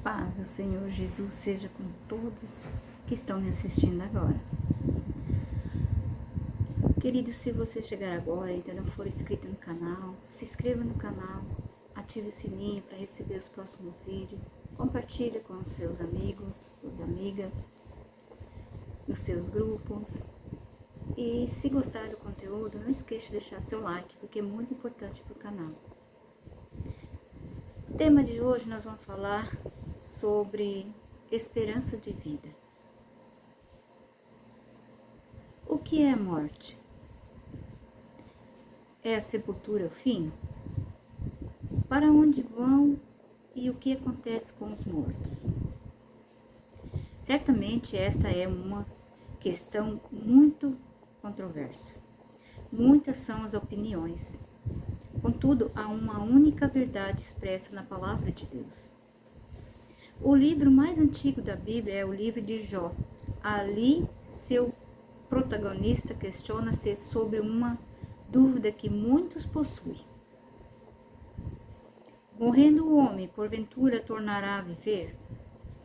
paz do Senhor Jesus seja com todos que estão me assistindo agora. Querido, se você chegar agora e ainda não for inscrito no canal, se inscreva no canal, ative o sininho para receber os próximos vídeos, compartilhe com os seus amigos, suas amigas, nos seus grupos. E se gostar do conteúdo, não esqueça de deixar seu like, porque é muito importante para o canal. O tema de hoje nós vamos falar sobre esperança de vida. O que é a morte? É a sepultura o fim? Para onde vão e o que acontece com os mortos? Certamente esta é uma questão muito controversa. Muitas são as opiniões. Contudo, há uma única verdade expressa na palavra de Deus. O livro mais antigo da Bíblia é o livro de Jó. Ali, seu protagonista questiona-se sobre uma dúvida que muitos possuem. Morrendo o homem, porventura tornará a viver?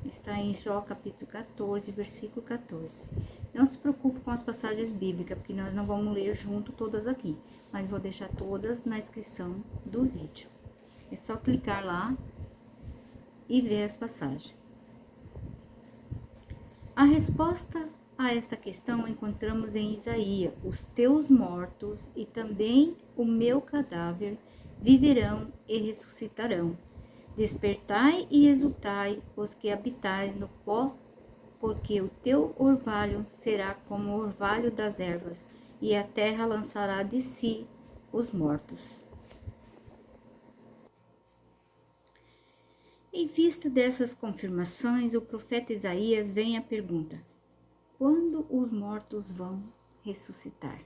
Está em Jó capítulo 14, versículo 14. Não se preocupe com as passagens bíblicas, porque nós não vamos ler junto todas aqui, mas vou deixar todas na descrição do vídeo. É só clicar lá e ver as passagens. A resposta a esta questão encontramos em Isaías: os teus mortos e também o meu cadáver viverão e ressuscitarão. Despertai e exultai, os que habitais no pó, porque o teu orvalho será como o orvalho das ervas, e a terra lançará de si os mortos. Em vista dessas confirmações, o profeta Isaías vem à pergunta: quando os mortos vão ressuscitar?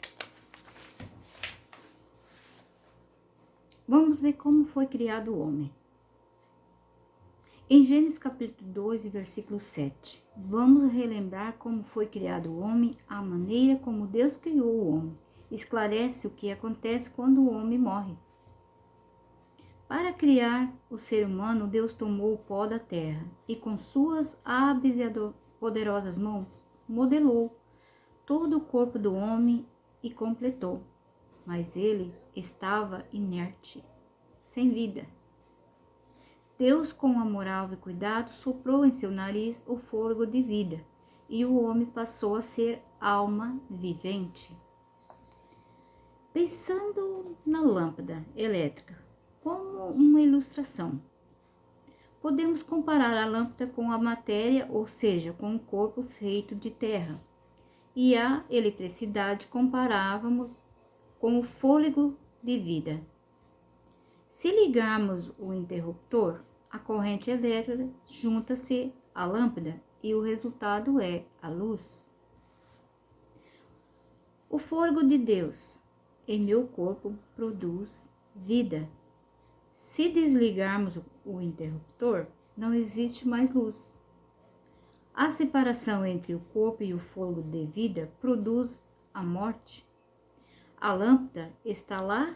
Vamos ver como foi criado o homem. Em Gênesis capítulo 2, versículo 7, vamos relembrar como foi criado o homem, a maneira como Deus criou o homem. Esclarece o que acontece quando o homem morre. Para criar o ser humano, Deus tomou o pó da terra e com suas hábeis e poderosas mãos, modelou todo o corpo do homem e completou. Mas ele estava inerte, sem vida. Deus, com amorável cuidado, soprou em seu nariz o fôlego de vida, e o homem passou a ser alma vivente. Pensando na lâmpada elétrica como uma ilustração, podemos comparar a lâmpada com a matéria, ou seja, com o corpo feito de terra, e a eletricidade comparávamos com o fôlego de vida. Se ligarmos o interruptor, a corrente elétrica junta-se à lâmpada e o resultado é a luz. O fôlego de Deus em meu corpo produz vida. Se desligarmos o interruptor, não existe mais luz. A separação entre o corpo e o fôlego de vida produz a morte. A lâmpada está lá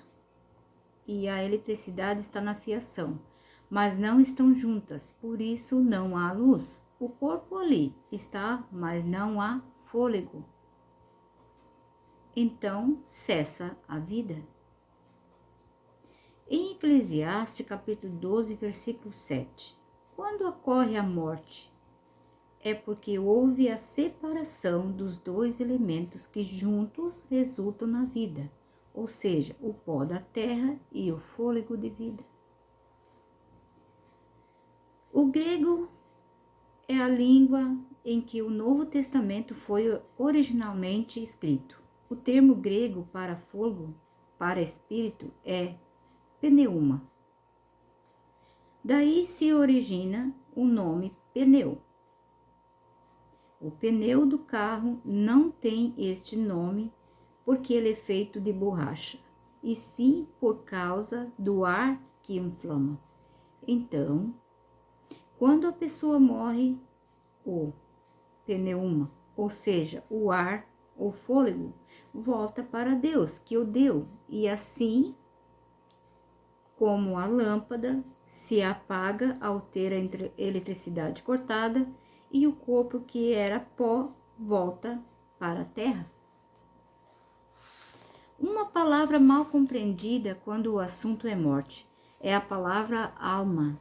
e a eletricidade está na fiação, mas não estão juntas, por isso não há luz. O corpo ali está, mas não há fôlego. Então cessa a vida. Em Eclesiastes capítulo 12, versículo 7, quando ocorre a morte, é porque houve a separação dos dois elementos que juntos resultam na vida, ou seja, o pó da terra e o fôlego de vida. O grego é a língua em que o Novo Testamento foi originalmente escrito. O termo grego para fôlego, para espírito, é pneuma. Daí se origina o nome pneu. O pneu do carro não tem este nome porque ele é feito de borracha, e sim por causa do ar que inflama. Então, quando a pessoa morre, o pneuma, ou seja, o ar, o fôlego, volta para Deus, que o deu, e assim como a lâmpada se apaga ao ter a eletricidade cortada e o corpo que era pó volta para a terra. Uma palavra mal compreendida quando o assunto é morte é a palavra alma.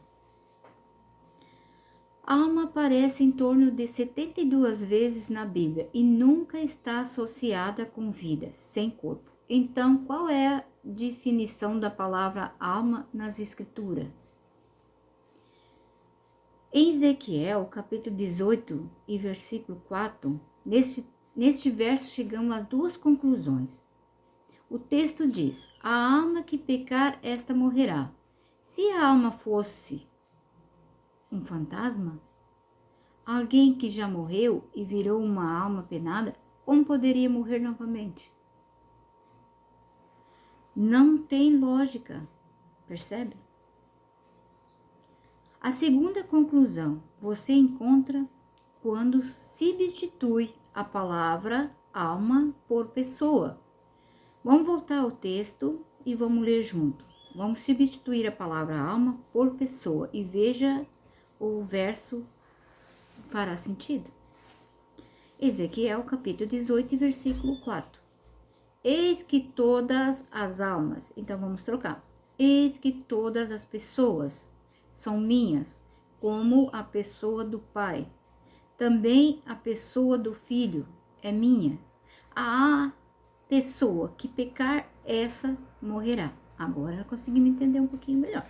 Alma aparece em torno de 72 vezes na Bíblia e nunca está associada com vida, sem corpo. Então, qual é a definição da palavra alma nas Escrituras? Em Ezequiel, capítulo 18 e versículo 4, neste verso chegamos a duas conclusões. O texto diz: a alma que pecar, esta morrerá. Se a alma fosse um fantasma, alguém que já morreu e virou uma alma penada, como poderia morrer novamente? Não tem lógica, percebe? A segunda conclusão você encontra quando substitui a palavra alma por pessoa. Vamos voltar ao texto e vamos ler junto. Vamos substituir a palavra alma por pessoa e veja o verso fará sentido. Ezequiel capítulo 18, versículo 4. Eis que todas as almas, então vamos trocar. Eis que todas as pessoas são minhas, como a pessoa do Pai. Também a pessoa do Filho é minha. A pessoa que pecar, essa morrerá. Agora conseguimos entender um pouquinho melhor.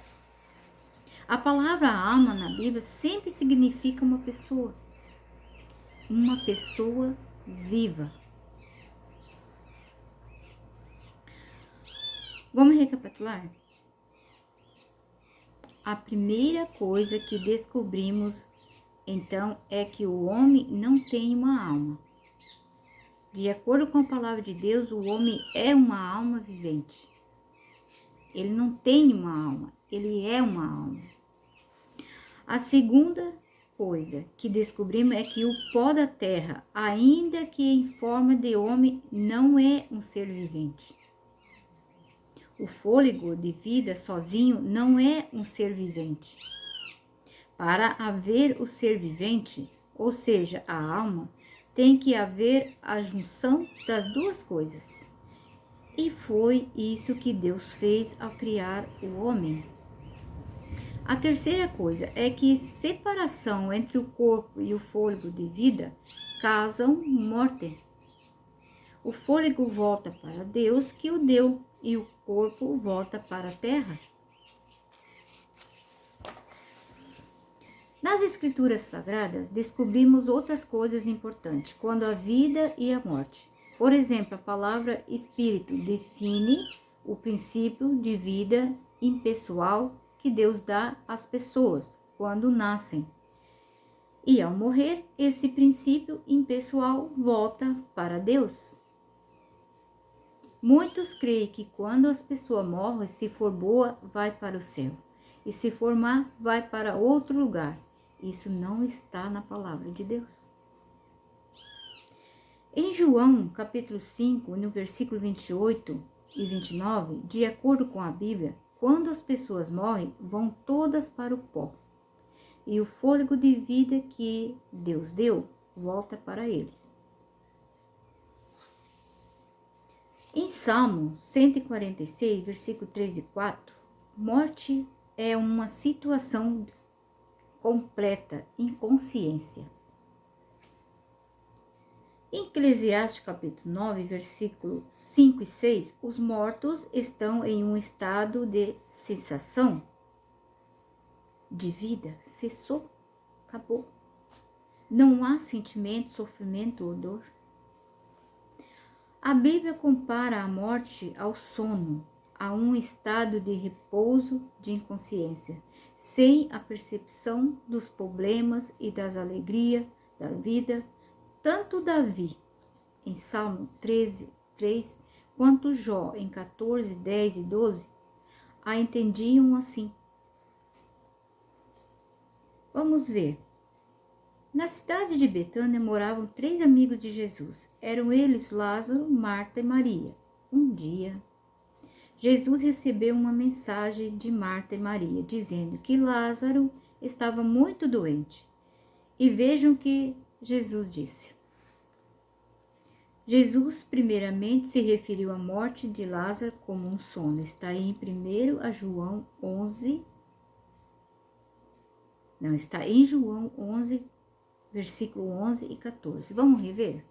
A palavra alma na Bíblia sempre significa uma pessoa viva. Vamos recapitular? A primeira coisa que descobrimos, então, é que o homem não tem uma alma. De acordo com a palavra de Deus, o homem é uma alma vivente. Ele não tem uma alma, ele é uma alma. A segunda coisa que descobrimos é que o pó da terra, ainda que em forma de homem, não é um ser vivente. O fôlego de vida sozinho não é um ser vivente. Para haver o ser vivente, ou seja, a alma, tem que haver a junção das duas coisas. E foi isso que Deus fez ao criar o homem. A terceira coisa é que separação entre o corpo e o fôlego de vida causam morte. O fôlego volta para Deus que o deu e o corpo volta para a terra. Nas Escrituras Sagradas, descobrimos outras coisas importantes quando a vida e a morte. Por exemplo, a palavra espírito define o princípio de vida impessoal que Deus dá às pessoas quando nascem. E ao morrer, esse princípio impessoal volta para Deus. Muitos creem que quando as pessoas morrem, se for boa, vai para o céu. E se for má, vai para outro lugar. Isso não está na palavra de Deus. Em João, capítulo 5, no versículo 28 e 29, de acordo com a Bíblia, quando as pessoas morrem, vão todas para o pó. E o fôlego de vida que Deus deu, volta para ele. Em Salmo 146, versículo 3 e 4, morte é uma situação completa inconsciência. Em Eclesiastes capítulo 9, versículo 5 e 6, os mortos estão em um estado de cessação de vida, cessou, acabou. Não há sentimento, sofrimento ou dor. A Bíblia compara a morte ao sono, a um estado de repouso de inconsciência, sem a percepção dos problemas e das alegrias da vida. Tanto Davi, em Salmo 13, 3, quanto Jó, em 14, 10 e 12, a entendiam assim. Vamos ver. Na cidade de Betânia moravam 3 amigos de Jesus. Eram eles Lázaro, Marta e Maria. Um dia, Jesus recebeu uma mensagem de Marta e Maria, dizendo que Lázaro estava muito doente. E vejam o que Jesus disse. Jesus primeiramente se referiu à morte de Lázaro como um sono. Está aí em 1 João 11. Não, está em João 11, versículo 11 e 14. Vamos rever?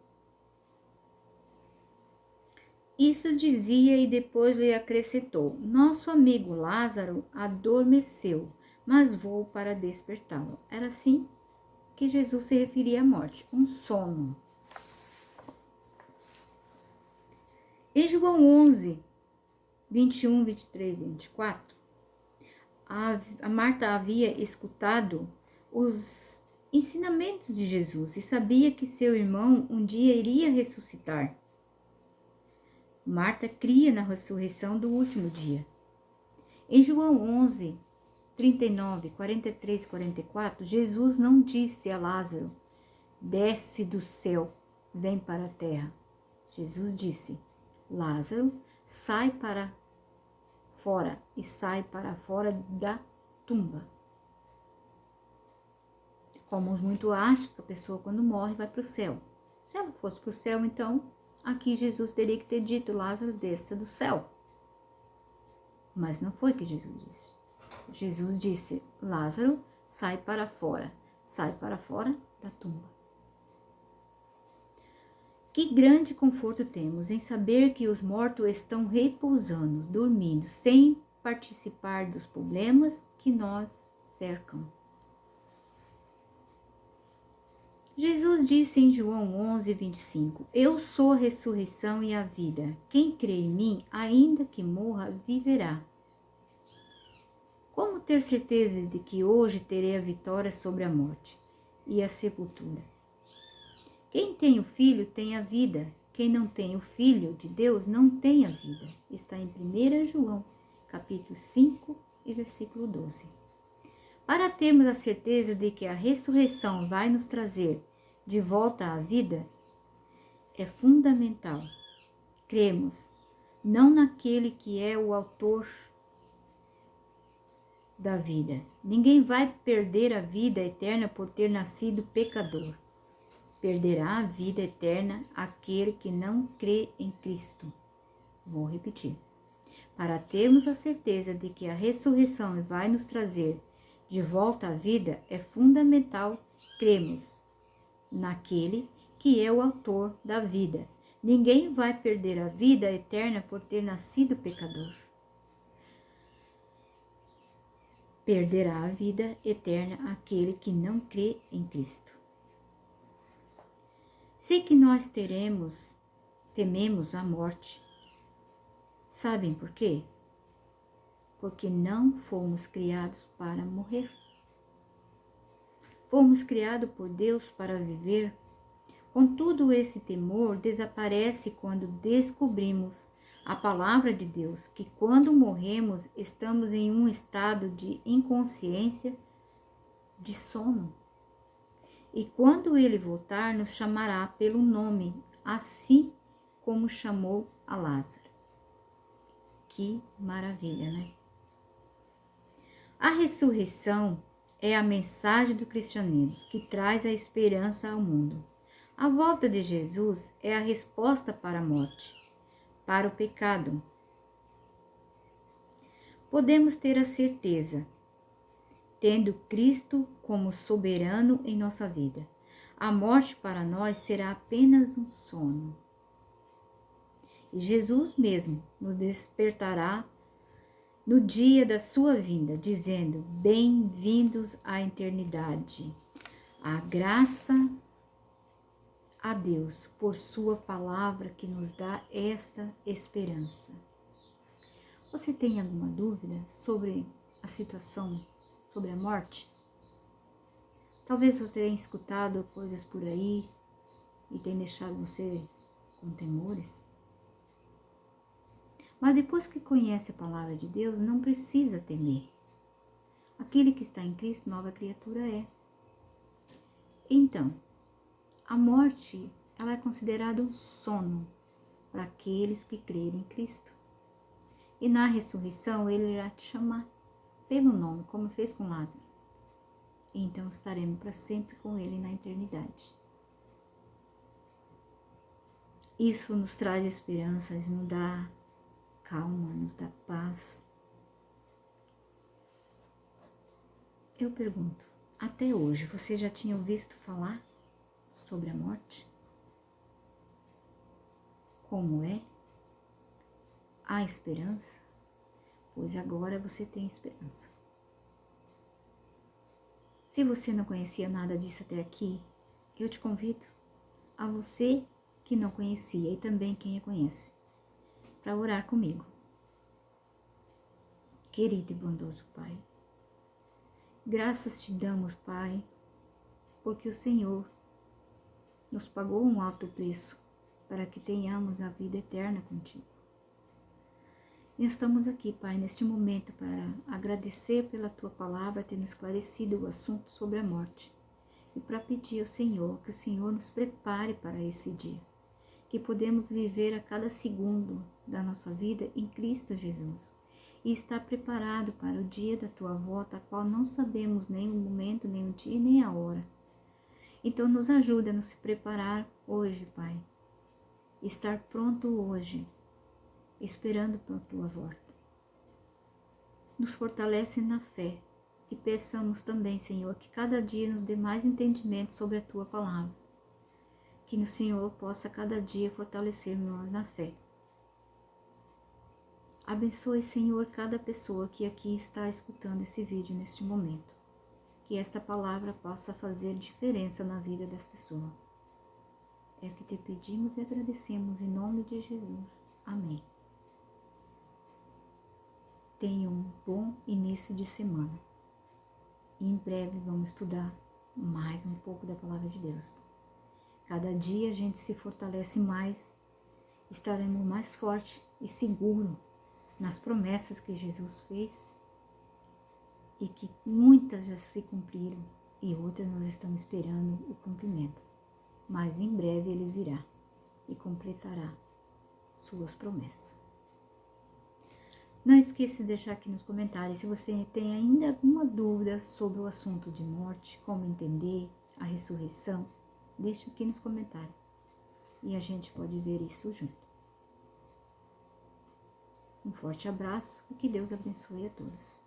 Isso dizia e depois lhe acrescentou: Nosso amigo Lázaro adormeceu, mas vou para despertá-lo. Era assim que Jesus se referia à morte, um sono. Em João 11, 21, 23 e 24, a Marta havia escutado os ensinamentos de Jesus e sabia que seu irmão um dia iria ressuscitar. Marta cria na ressurreição do último dia. Em João 11, 39, 43 e 44, Jesus não disse a Lázaro: desce do céu, vem para a terra. Jesus disse: Lázaro, sai para fora e sai para fora da tumba. Como muito acham que a pessoa quando morre vai para o céu. Se ela fosse para o céu, então aqui Jesus teria que ter dito: Lázaro, desça do céu. Mas não foi o que Jesus disse. Jesus disse: Lázaro, sai para fora da tumba. Que grande conforto temos em saber que os mortos estão repousando, dormindo, sem participar dos problemas que nos cercam. Jesus disse em João 11, 25, Eu sou a ressurreição e a vida. Quem crê em mim, ainda que morra, viverá. Como ter certeza de que hoje terei a vitória sobre a morte e a sepultura? Quem tem o Filho tem a vida. Quem não tem o Filho de Deus não tem a vida. Está em 1 João, capítulo 5 e versículo 12. Para termos a certeza de que a ressurreição vai nos trazer de volta à vida, é fundamental cremos não naquele que é o autor da vida. Ninguém vai perder a vida eterna por ter nascido pecador. Perderá a vida eterna aquele que não crê em Cristo. Vou repetir. Para termos a certeza de que a ressurreição vai nos trazer de volta à vida, é fundamental cremos naquele que é o autor da vida. Ninguém vai perder a vida eterna por ter nascido pecador. Perderá a vida eterna aquele que não crê em Cristo. Sei que nós tememos a morte. Sabem por quê? Porque não fomos criados para morrer. Fomos criados por Deus para viver. Contudo, esse temor desaparece quando descobrimos a palavra de Deus, que quando morremos estamos em um estado de inconsciência, de sono. E quando ele voltar, nos chamará pelo nome, assim como chamou a Lázaro. Que maravilha, né? A ressurreição é a mensagem do cristianismo que traz a esperança ao mundo. A volta de Jesus é a resposta para a morte, para o pecado. Podemos ter a certeza, tendo Cristo como soberano em nossa vida. A morte para nós será apenas um sono. E Jesus mesmo nos despertará no dia da sua vinda, dizendo: bem-vindos à eternidade. A graça a Deus por sua palavra que nos dá esta esperança. Você tem alguma dúvida sobre a situação, sobre a morte? Talvez você tenha escutado coisas por aí e tenha deixado você com temores. Mas depois que conhece a palavra de Deus, não precisa temer. Aquele que está em Cristo, nova criatura é. Então, a morte, ela é considerada um sono para aqueles que crerem em Cristo. E na ressurreição ele irá te chamar pelo nome, como fez com Lázaro. E então estaremos para sempre com ele na eternidade. Isso nos traz esperança, nos dá calma, nos dá paz. Eu pergunto, até hoje você já tinha ouvido falar sobre a morte? Como é? Há esperança? Pois agora você tem esperança. Se você não conhecia nada disso até aqui, eu te convido a você que não conhecia e também quem a conhece, para orar comigo. Querido e bondoso Pai, graças te damos, Pai, porque o Senhor nos pagou um alto preço para que tenhamos a vida eterna contigo. E estamos aqui, Pai, neste momento para agradecer pela Tua palavra ter nos esclarecido o assunto sobre a morte e para pedir ao Senhor que o Senhor nos prepare para esse dia, que podemos viver a cada segundo da nossa vida em Cristo Jesus e estar preparado para o dia da Tua volta, a qual não sabemos nem o momento, nem o dia, nem a hora. Então nos ajuda a nos preparar hoje, Pai, estar pronto hoje, esperando por Tua volta. Nos fortalece na fé e peçamos também, Senhor, que cada dia nos dê mais entendimento sobre a Tua palavra, que o Senhor possa cada dia fortalecer nós na fé. Abençoe, Senhor, cada pessoa que aqui está escutando esse vídeo neste momento, que esta palavra possa fazer diferença na vida das pessoas. É o que te pedimos e agradecemos em nome de Jesus. Amém. Tenha um bom início de semana. E em breve vamos estudar mais um pouco da palavra de Deus. Cada dia a gente se fortalece mais, estaremos mais fortes e seguros nas promessas que Jesus fez e que muitas já se cumpriram e outras nós estamos esperando o cumprimento. Mas em breve ele virá e completará suas promessas. Não esqueça de deixar aqui nos comentários se você tem ainda alguma dúvida sobre o assunto de morte, como entender a ressurreição. Deixa aqui nos comentários e a gente pode ver isso junto. Um forte abraço e que Deus abençoe a todos.